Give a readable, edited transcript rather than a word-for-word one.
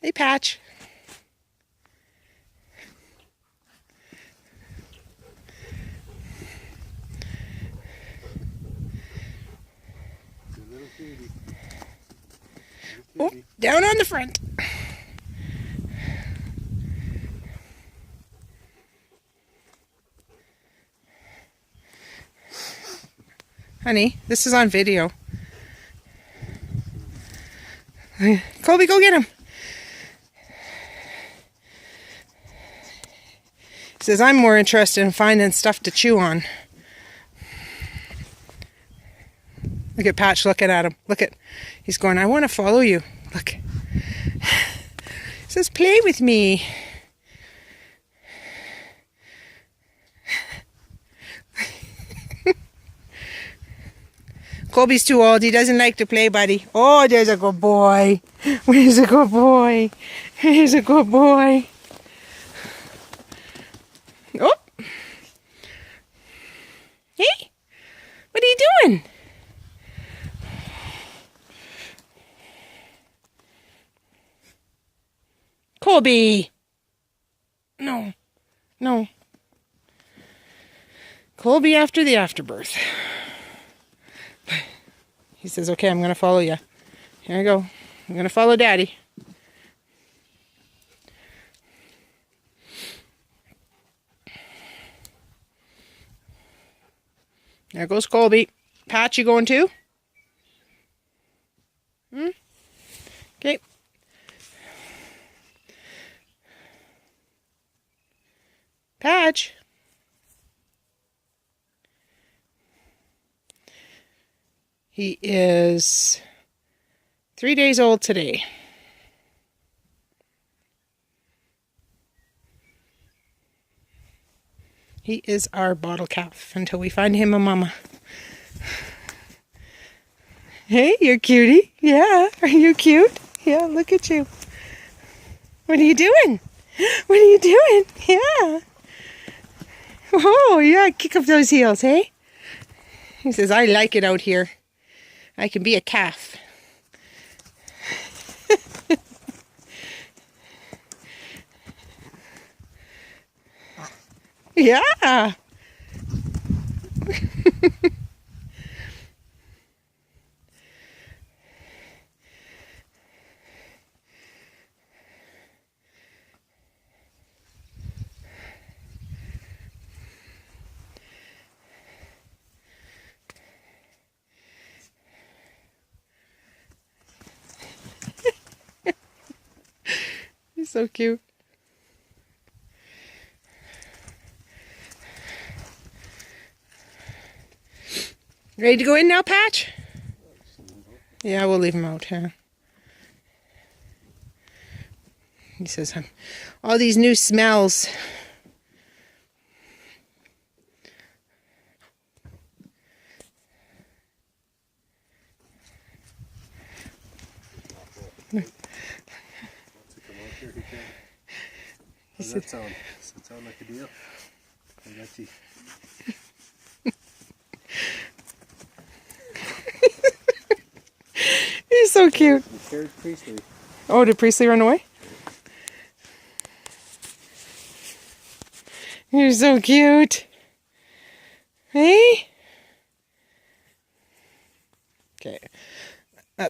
Hey, Patch. Oh, down on the front. Honey, this is on video. Colby, go get him. He says, I'm more interested in finding stuff to chew on. Look at Patch looking at him. Look at, he's going, I want to follow you. Look. He says, play with me. Colby's too old. He doesn't like to play, buddy. Oh, there's a good boy. Where's a good boy? Here's a good boy. Oh. Hey, what are you doing? Colby. No. No. Colby after the afterbirth. He says, okay, I'm going to follow you. Here I go. I'm going to follow Daddy. There goes Colby. Patch, you going too? Okay. Patch. He is 3 days old today. He is our bottle calf until we find him a mama. Hey, you're cutie. Yeah, are you cute? Yeah, look at you. What are you doing? What are you doing? Yeah. Oh, yeah, kick up those heels, hey? He says, I like it out here. I can be a calf. Yeah. He's so cute. Ready to go in now, Patch? Yeah, we'll leave him out here. He says, all these new smells. Does that sound? Does that sound like a deal? I got you. He's so cute. Scared Priestley. Oh, did Priestley run away? You're so cute. Hey? Okay.